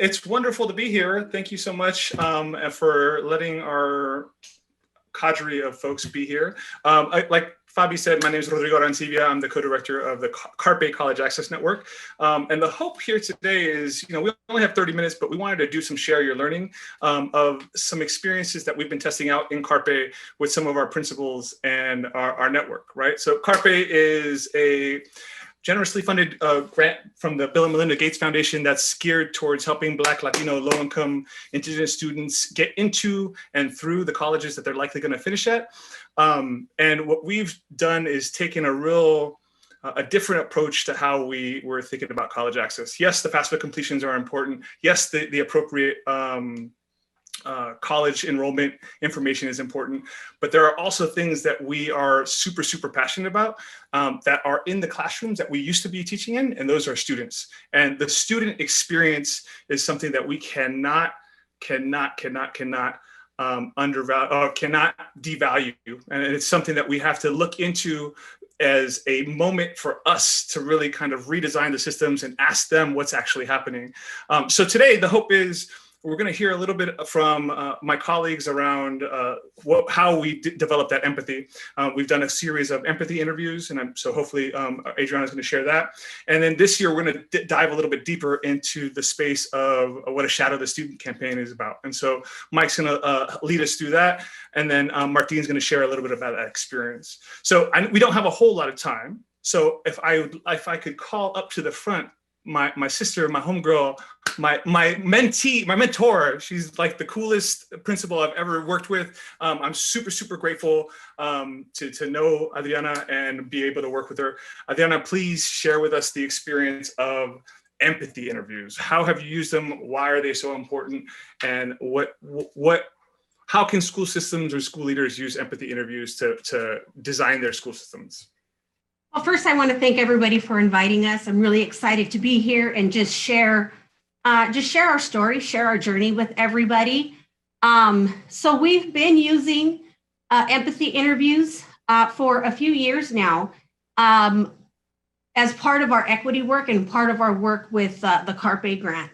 It's wonderful to be here. Thank you so much for letting our cadre of folks be here. Like Fabi said, my name is Rodrigo Arancibia. I'm the co-director of the Carpe College Access Network. And the hope here today is, we only have 30 minutes, but we wanted to do some share your learning of some experiences that we've been testing out in Carpe with some of our principals and our network, right? So Carpe is a generously funded grant from the Bill and Melinda Gates Foundation that's geared towards helping Black, Latino, low-income, Indigenous students get into and through the colleges that they're likely going to finish at. And what we've done is taken a different approach to how we were thinking about college access. Yes, the FAFSA completions are important. Yes, the appropriate college enrollment information is important, but there are also things that we are super passionate about that are in the classrooms that we used to be teaching in, and those are students. And the student experience is something that we cannot undervalue or cannot devalue, and it's something that we have to look into as a moment for us to really kind of redesign the systems and ask them what's actually happening. So today, the hope is we're going to hear a little bit from my colleagues around how we develop that empathy. We've done a series of empathy interviews, and so hopefully Adriana is going to share that. And then this year, we're going to dive a little bit deeper into the space of what a Shadow the Student campaign is about. And so Mike's going to lead us through that, and then Martine's going to share a little bit about that experience. So we don't have a whole lot of time. So if I could call up to the front my sister, my homegirl, my mentee, my mentor. She's like the coolest principal I've ever worked with. I'm super grateful to know Adriana and be able to work with her. Adriana, please share with us the experience of empathy interviews. How have you used them? Why are they so important? And how can school systems or school leaders use empathy interviews to design their school systems? Well, first, I want to thank everybody for inviting us. I'm really excited to be here and just share our story, share our journey with everybody. So we've been using empathy interviews for a few years now as part of our equity work and part of our work with the Carpe grant.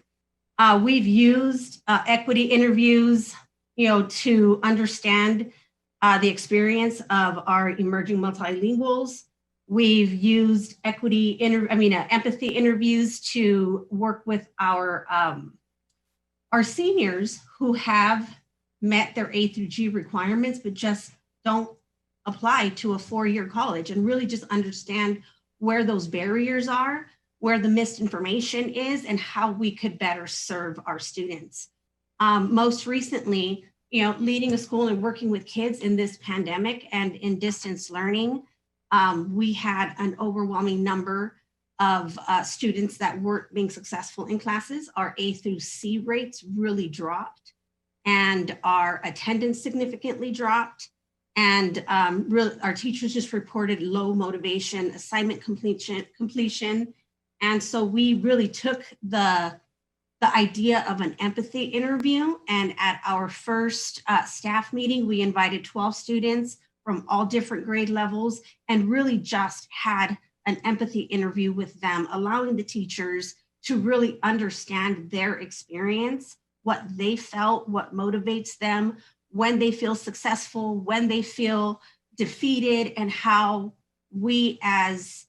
We've used equity interviews, to understand the experience of our emerging multilinguals. We've used empathy interviews to work with our seniors who have met their A through G requirements, but just don't apply to a 4-year college, and really just understand where those barriers are, where the misinformation is, and how we could better serve our students. Most recently, leading a school and working with kids in this pandemic and in distance learning, we had an overwhelming number of students that weren't being successful in classes. Our A through C rates really dropped, and our attendance significantly dropped. And our teachers just reported low motivation, assignment completion. And so we really took the idea of an empathy interview, and at our first staff meeting, we invited 12 students from all different grade levels and really just had an empathy interview with them, allowing the teachers to really understand their experience, what they felt, what motivates them, when they feel successful, when they feel defeated, and how we as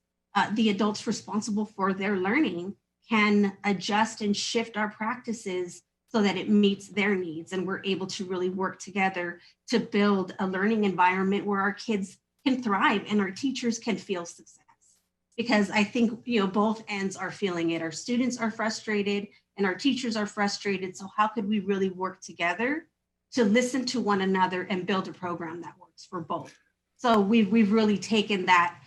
the adults responsible for their learning can adjust and shift our practices so that it meets their needs, and we're able to really work together to build a learning environment where our kids can thrive and our teachers can feel success. Because I think both ends are feeling it. Our students are frustrated and our teachers are frustrated. So how could we really work together to listen to one another and build a program that works for both? So we've really taken that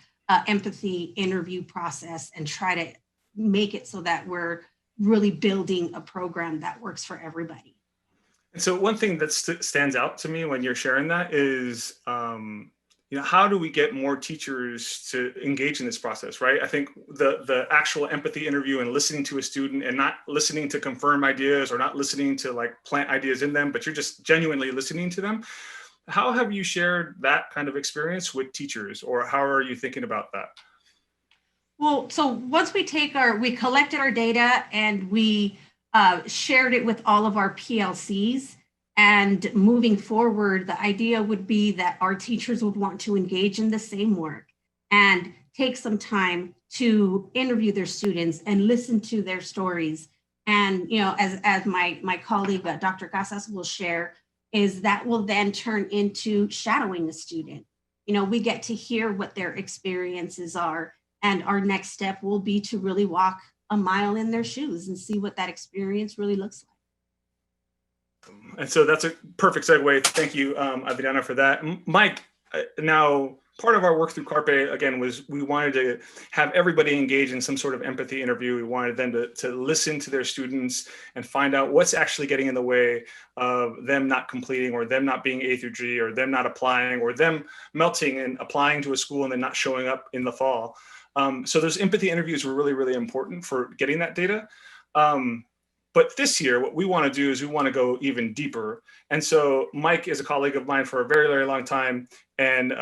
empathy interview process and try to make it so that we're really building a program that works for everybody. And so one thing that stands out to me when you're sharing that is, how do we get more teachers to engage in this process, right? I think the actual empathy interview and listening to a student and not listening to confirm ideas or not listening to plant ideas in them, but you're just genuinely listening to them. How have you shared that kind of experience with teachers, or how are you thinking about that? Well, so once we collected our data and we shared it with all of our PLCs. And moving forward, the idea would be that our teachers would want to engage in the same work and take some time to interview their students and listen to their stories. And, as my colleague, Dr. Casas will share, is that will then turn into shadowing a student. We get to hear what their experiences are. And our next step will be to really walk a mile in their shoes and see what that experience really looks like. And so that's a perfect segue. Thank you, Adriana, for that. Mike, now part of our work through Carpe, again, was we wanted to have everybody engage in some sort of empathy interview. We wanted them to listen to their students and find out what's actually getting in the way of them not completing, or them not being A through G, or them not applying, or them melting and applying to a school and then not showing up in the fall. So those empathy interviews were really, really important for getting that data. But this year, what we want to do is we want to go even deeper. And so Mike is a colleague of mine for a very, very long time. And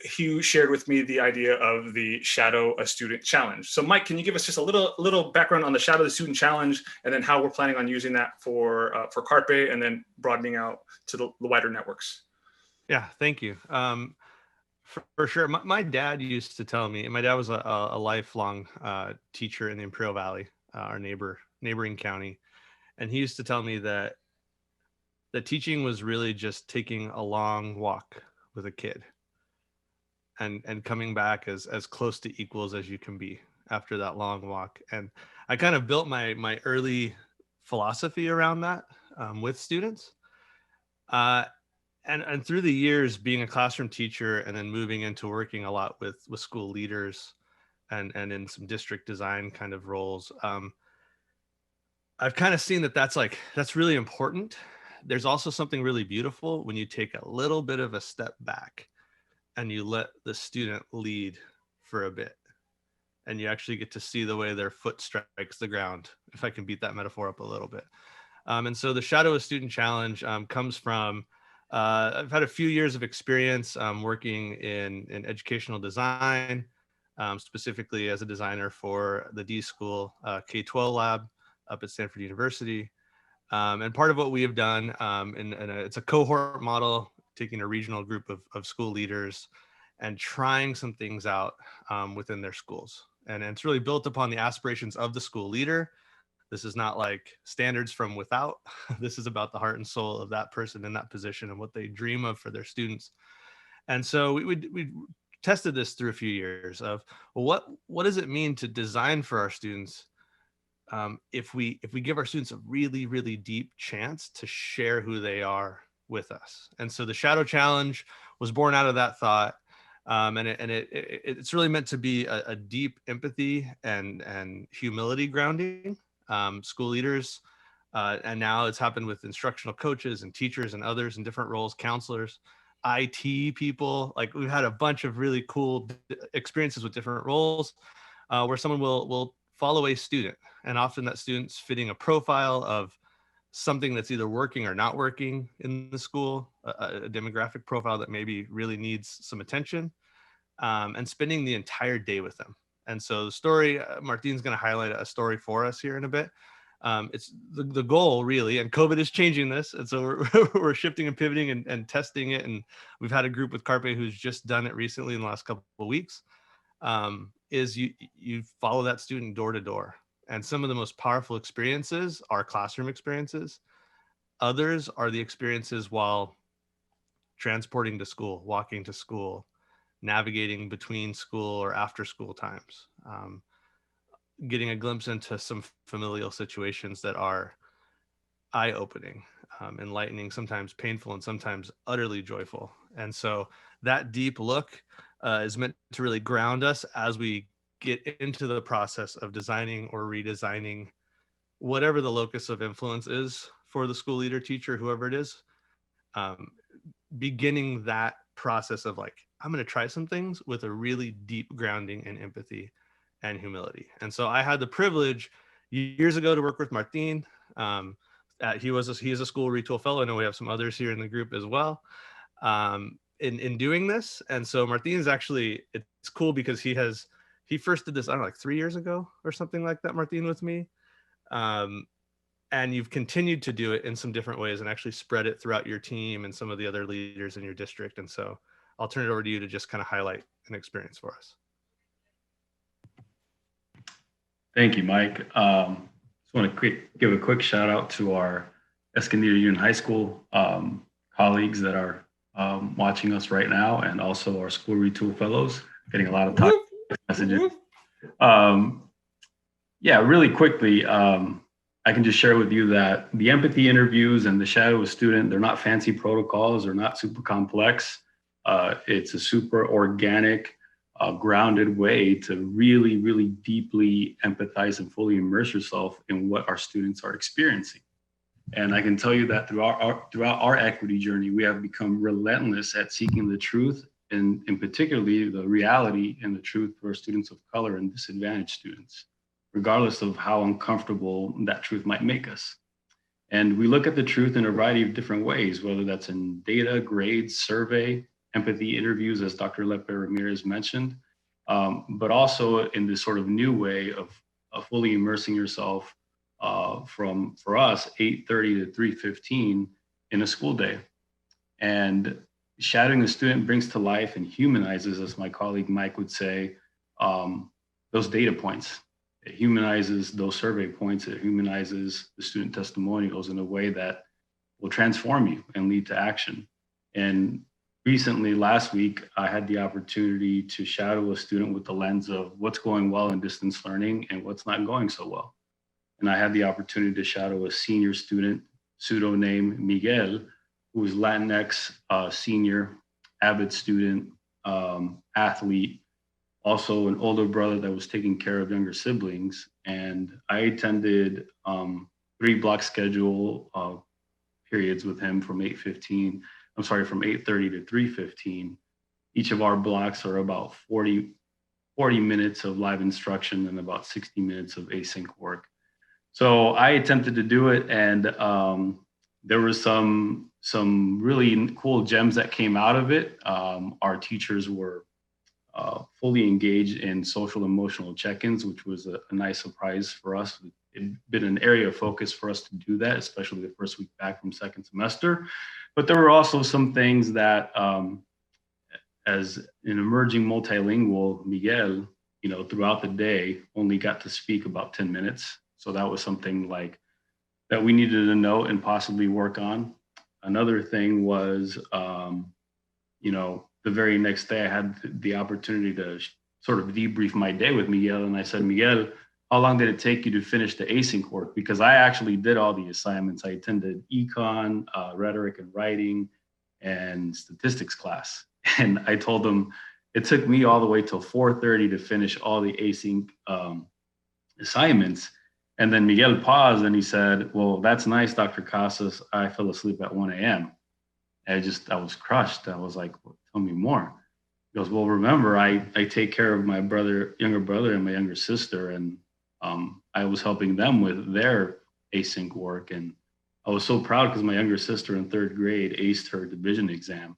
he shared with me the idea of the Shadow a Student Challenge. So Mike, can you give us just a little background on the Shadow the Student Challenge, and then how we're planning on using that for Carpe, and then broadening out to the wider networks? Yeah, thank you. For sure. My dad used to tell me, and my dad was a lifelong teacher in the Imperial Valley, our neighboring county. And he used to tell me that teaching was really just taking a long walk with a kid and coming back as close to equals as you can be after that long walk. And I kind of built my early philosophy around that with students. And through the years, being a classroom teacher and then moving into working a lot with school leaders and in some district design kind of roles, I've kind of seen that's really important. There's also something really beautiful when you take a little bit of a step back and you let the student lead for a bit, and you actually get to see the way their foot strikes the ground, if I can beat that metaphor up a little bit. And so the Shadow a Student Challenge comes from, I've had a few years of experience working in educational design, specifically as a designer for the D School K-12 lab up at Stanford University. And part of what we have done, it's a cohort model, taking a regional group of school leaders and trying some things out within their schools. And it's really built upon the aspirations of the school leader. This is not like standards from without. This is about the heart and soul of that person in that position and what they dream of for their students. And so we tested this through a few years of, well, what does it mean to design for our students if we give our students a really, really deep chance to share who they are with us? And so the Shadow Challenge was born out of that thought. And it's really meant to be a deep empathy and humility grounding. School leaders, and now it's happened with instructional coaches and teachers and others in different roles, counselors, IT people. Like, we've had a bunch of really cool experiences with different roles where someone will follow a student, and often that student's fitting a profile of something that's either working or not working in the school, a demographic profile that maybe really needs some attention, and spending the entire day with them. And so the story, Martine's going to highlight a story for us here in a bit. It's the goal, really, and COVID is changing this. And so we're shifting and pivoting and testing it. And we've had a group with Carpe who's just done it recently in the last couple of weeks, is you follow that student door to door. And some of the most powerful experiences are classroom experiences. Others are the experiences while transporting to school, walking to school, navigating between school or after school times, getting a glimpse into some familial situations that are eye-opening, enlightening, sometimes painful, and sometimes utterly joyful. And so that deep look is meant to really ground us as we get into the process of designing or redesigning whatever the locus of influence is for the school leader, teacher, whoever it is, beginning that process of like, I'm going to try some things with a really deep grounding in empathy and humility. And so I had the privilege years ago to work with Martine. He is a school retool fellow. I know we have some others here in the group as well, in doing this. And so Martine is actually, it's cool because he first did this, I don't know, like 3 years ago or something like that, Martine, with me. and you've continued to do it in some different ways and actually spread it throughout your team and some of the other leaders in your district. And so I'll turn it over to you to just kind of highlight an experience for us. Thank you, Mike. Just want to give a quick shout out to our Escondido Union High School colleagues that are watching us right now, and also our School Retool Fellows, getting a lot of text messages. Yeah, really quickly, I can just share with you that the empathy interviews and the shadow student, they're not fancy protocols, they're not super complex. It's a super organic, grounded way to really, really deeply empathize and fully immerse yourself in what our students are experiencing. And I can tell you that throughout our equity journey, we have become relentless at seeking the truth, and particularly the reality and the truth for students of color and disadvantaged students, regardless of how uncomfortable that truth might make us. And we look at the truth in a variety of different ways, whether that's in data, grades, survey, empathy interviews, as Dr. Lepe Ramirez mentioned, but also in this sort of new way of fully immersing yourself from, for us, 8:30 to 3:15 in a school day. And shadowing the student brings to life and humanizes, as my colleague Mike would say, those data points. It humanizes those survey points. It humanizes the student testimonials in a way that will transform you and lead to action. And recently, last week, I had the opportunity to shadow a student with the lens of what's going well in distance learning and what's not going so well. And I had the opportunity to shadow a senior student, pseudo name Miguel, who is Latinx, senior, avid student, athlete, also an older brother that was taking care of younger siblings. And I attended 3 block schedule periods with him from 8:30 to 3:15. Each of our blocks are about 40 minutes of live instruction and about 60 minutes of async work. So I attempted to do it, and there were some really cool gems that came out of it. Our teachers were fully engaged in social emotional check-ins, which was a nice surprise for us. It'd been an area of focus for us to do that, especially the first week back from second semester. But there were also some things that, as an emerging multilingual, Miguel, throughout the day only got to speak about 10 minutes. So that was something like that we needed to know and possibly work on. Another thing was, the very next day I had the opportunity to sort of debrief my day with Miguel. And I said, Miguel, how long did it take you to finish the async work? Because I actually did all the assignments. I attended econ, rhetoric and writing, and statistics class. And I told him it took me all the way till 4:30 to finish all the async assignments. And then Miguel paused and he said, well, that's nice, Dr. Casas. I fell asleep at 1 a.m. I was crushed. I was like, well, tell me more. He goes, well, remember, I take care of my younger brother and my younger sister. And I was helping them with their async work. And I was so proud because my younger sister in 3rd grade aced her division exam.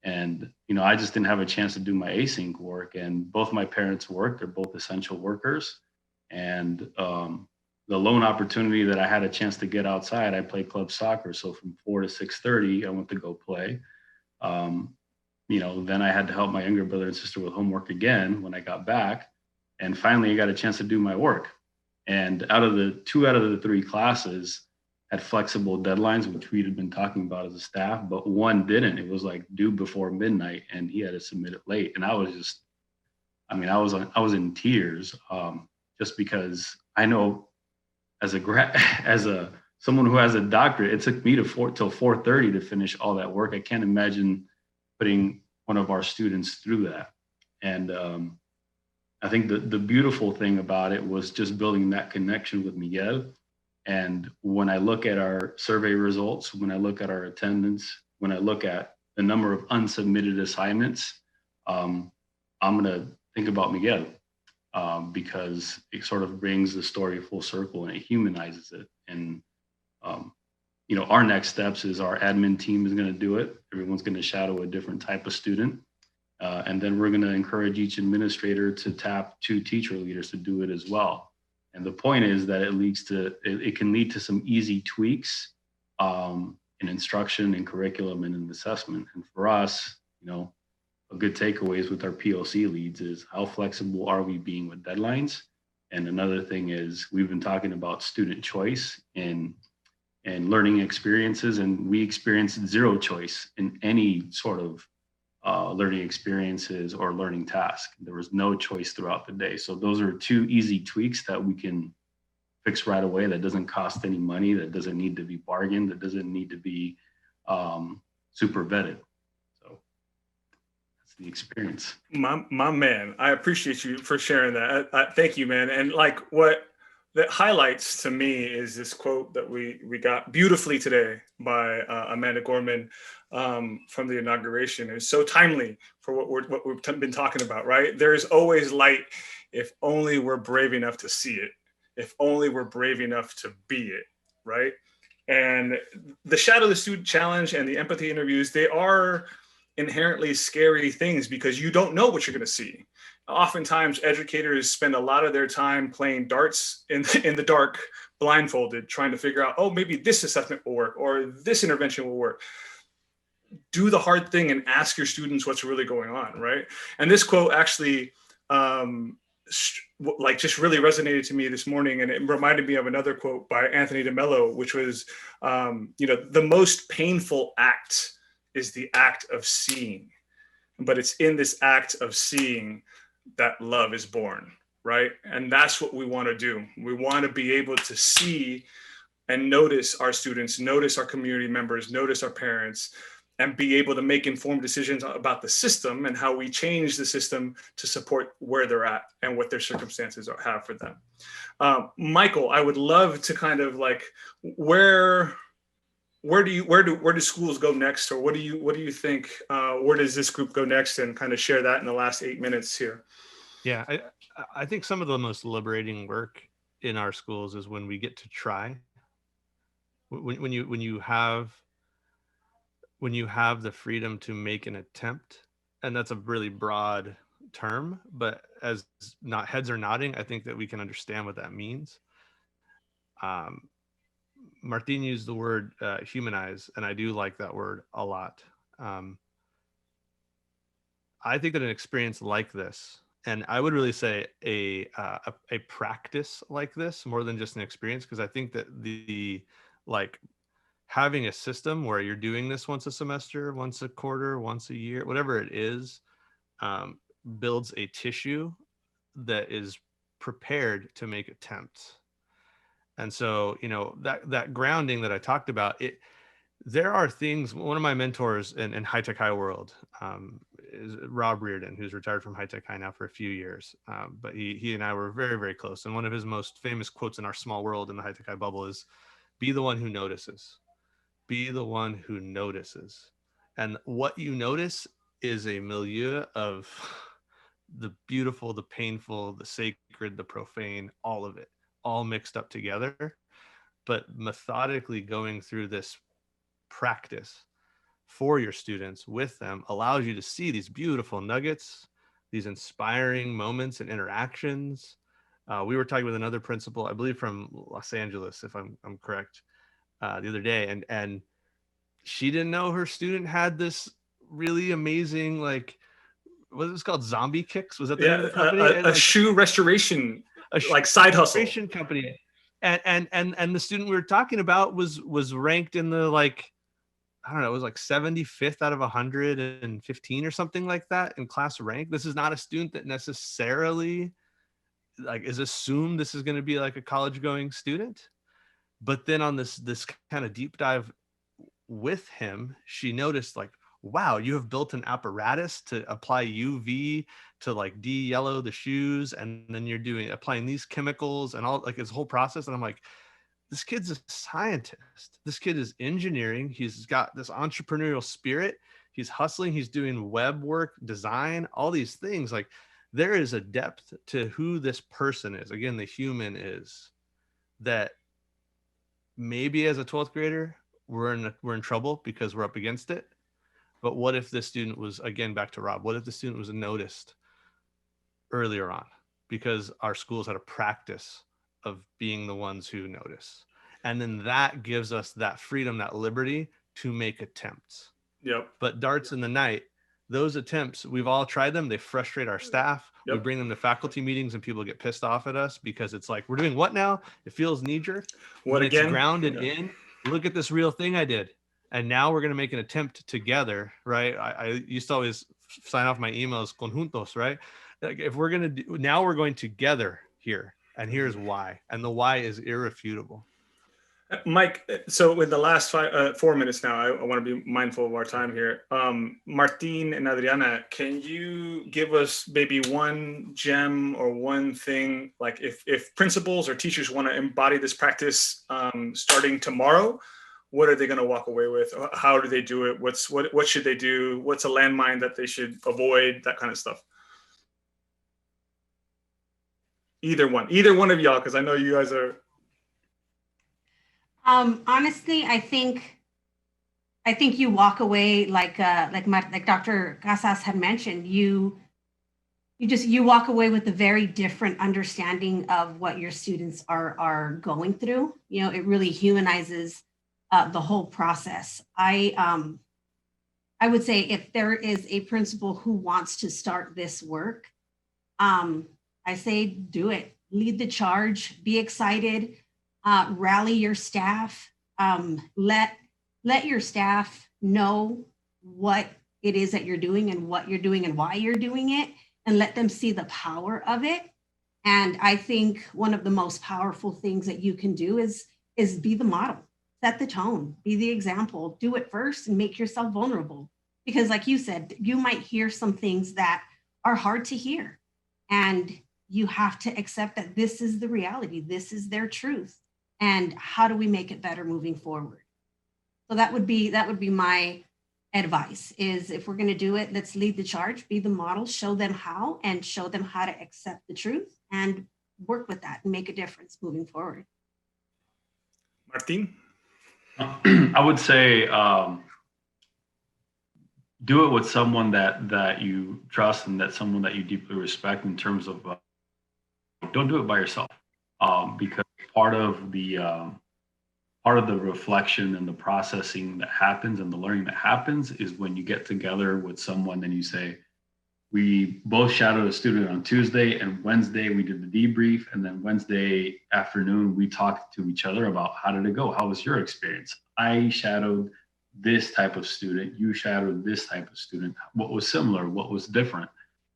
And I just didn't have a chance to do my async work. And both my parents work. They're both essential workers. And the lone opportunity that I had a chance to get outside, I played club soccer. So from 4 to 6:30, I went to go play. Then I had to help my younger brother and sister with homework again when I got back. And finally, I got a chance to do my work. And two out of the 3 classes had flexible deadlines, which we had been talking about as a staff, but one didn't. It was like due before midnight, and he had to submit it late. And I was in tears, just because I know as someone who has a doctorate, it took me till 4:30 to finish all that work. I can't imagine putting one of our students through that. And I think the beautiful thing about it was just building that connection with Miguel. And when I look at our survey results, when I look at our attendance, when I look at the number of unsubmitted assignments, I'm going to think about Miguel. Because it sort of brings the story full circle and it humanizes it. And, our next steps is our admin team is going to do it. Everyone's going to shadow a different type of student. And then we're going to encourage each administrator to tap 2 teacher leaders to do it as well. And the point is that it can lead to some easy tweaks in instruction and curriculum and in assessment. And for us, a good takeaways with our POC leads is how flexible are we being with deadlines? And another thing is we've been talking about student choice and learning experiences, and we experienced zero choice in any sort of learning experiences or learning task. There was no choice throughout the day. So those are two easy tweaks that we can fix right away. That doesn't cost any money. That doesn't need to be bargained. That doesn't need to be super vetted. So that's the experience. My man, I appreciate you for sharing that. Thank you, man. And like what that highlights to me is this quote that we got beautifully today by Amanda Gorman from the inauguration. It's so timely for what we've been talking about, right? There is always light if only we're brave enough to see it, if only we're brave enough to be it, right? And the Shadow the Student Challenge and the empathy interviews, they are inherently scary things because you don't know what you're going to see. Oftentimes, educators spend a lot of their time playing darts in the dark, blindfolded, trying to figure out, oh, maybe this assessment will work or this intervention will work. Do the hard thing and ask your students what's really going on, right? And this quote actually just really resonated to me this morning, and it reminded me of another quote by Anthony DeMello, which was, the most painful act is the act of seeing, but it's in this act of seeing that love is born, right? And that's what we want to do. We want to be able to see and notice our students, notice our community members, notice our parents, and be able to make informed decisions about the system and how we change the system to support where they're at and what their circumstances have for them. Michael, I would love to kind of like, where do schools go next, or what do you think? Where does this group go next, and kind of share that in the last 8 minutes here? Yeah, I think some of the most liberating work in our schools is when we get to try. When you have the freedom to make an attempt, and that's a really broad term, but as not heads are nodding, I think that we can understand what that means. Martin used the word humanize, and I do like that word a lot. I think that an experience like this, and I would really say a practice like this, more than just an experience, because I think that the having a system where you're doing this once a semester, once a quarter, once a year, whatever it is, builds a tissue that is prepared to make attempts. And so, that grounding that I talked about, there are things. One of my mentors in High Tech High world is Rob Reardon, who's retired from High Tech High now for a few years. But he and I were very, very close. And one of his most famous quotes in our small world in the High Tech High bubble is, "Be the one who notices. Be the one who notices." And what you notice is a milieu of the beautiful, the painful, the sacred, the profane, all of it, all mixed up together. But methodically going through this practice for your students with them allows you to see these beautiful nuggets, these inspiring moments and interactions. We were talking with another principal, I believe from Los Angeles, if I'm correct, the other day, and she didn't know her student had this really amazing, what was it called, Zombie Kicks? Was that the name of the company? A shoe restoration, side hustle company. And the student we were talking about was ranked in the I don't know, it was 75th out of 115 or something like that in class rank. This is not a student that necessarily is assumed this is going to be a college going student. But then on this kind of deep dive with him, she noticed wow, you have built an apparatus to apply UV to de-yellow the shoes, and then you're applying these chemicals and all this whole process. And I'm like, this kid's a scientist. This kid is engineering. He's got this entrepreneurial spirit. He's hustling. He's doing web work, design, all these things. There is a depth to who this person is. Again, the human is, that maybe as a 12th grader, we're in trouble because we're up against it. But what if this student was, again, back to Rob, what if the student was noticed earlier on because our schools had a practice of being the ones who notice. And then that gives us that freedom, that liberty to make attempts. Yep. But darts in the night, those attempts, we've all tried them. They frustrate our staff. Yep. We bring them to faculty meetings and people get pissed off at us because it's like, we're doing what now? It feels knee jerk. What when again? It's grounded Yeah. in, look at this real thing I did. And now we're going to make an attempt together, right? I used to always sign off my emails conjuntos, right? Like if we're going to do, now we're going together here, and here's why. And the why is irrefutable. Mike, so in the last 4 minutes now, I want to be mindful of our time here. Martin and Adriana, can you give us maybe one gem or one thing, like if principals or teachers want to embody this practice starting tomorrow, what are they going to walk away with? How do they do it? What should they do? What's a landmine that they should avoid? That kind of stuff. Either one of y'all, because I know you guys are. Honestly, I think you walk away like Dr. Casas had mentioned. You walk away with a very different understanding of what your students are going through. You know, it really humanizes the whole process. I would say if there is a principal who wants to start this work, I say do it. Lead the charge. Be excited. Rally your staff. Let your staff know what it is that you're doing and what you're doing and why you're doing it, and let them see the power of it. And I think one of the most powerful things that you can do is be the model, set the tone, be the example, do it first and make yourself vulnerable. Because like you said, you might hear some things that are hard to hear, and you have to accept that this is the reality. This is their truth. And how do we make it better moving forward? So that would be my advice, is if we're going to do it, let's lead the charge, be the model, show them how, and show them how to accept the truth and work with that and make a difference moving forward. Martin? I would say do it with someone that you trust and that someone that you deeply respect, in terms of don't do it by yourself, because part of the reflection and the processing that happens and the learning that happens is when you get together with someone and you say, we both shadowed a student on Tuesday, and Wednesday we did the debrief, and then Wednesday afternoon we talked to each other about how did it go? How was your experience? I shadowed this type of student, you shadowed this type of student. What was similar? What was different?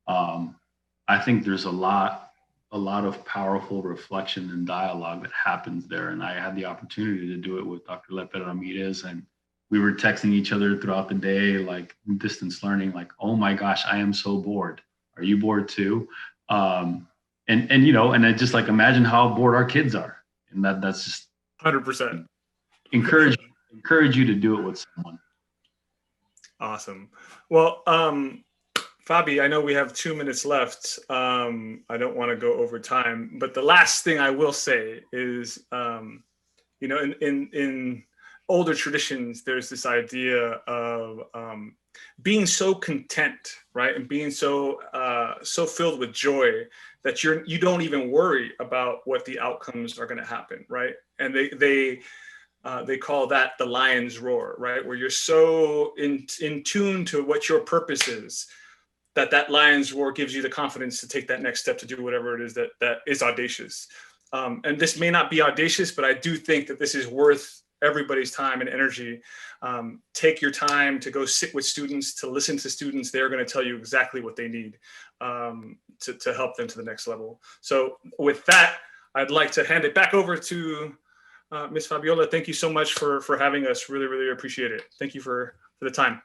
I think there's a lot of powerful reflection and dialogue that happens there. And I had the opportunity to do it with Dr. Lepe Ramirez, and we were texting each other throughout the day, like distance learning, like, oh my gosh, I am so bored. Are you bored too? And you know, and I just like imagine how bored our kids are. And that's just 100%. Encourage you to do it with someone. Awesome. Well, Fabi, I know we have 2 minutes left. I don't want to go over time, but the last thing I will say is, you know, in older traditions, there's this idea of being so content, right, and being so filled with joy that you don't even worry about what the outcomes are going to happen, right? And they call that the lion's roar, right, where you're so in tune to what your purpose is, that lion's roar gives you the confidence to take that next step to do whatever it is that is audacious. And this may not be audacious, but I do think that this is worth everybody's time and energy. Take your time to go sit with students, to listen to students. They're going to tell you exactly what they need to help them to the next level. So with that, I'd like to hand it back over to Ms. Fabiola. Thank you so much for having us. Really, really appreciate it. Thank you for the time.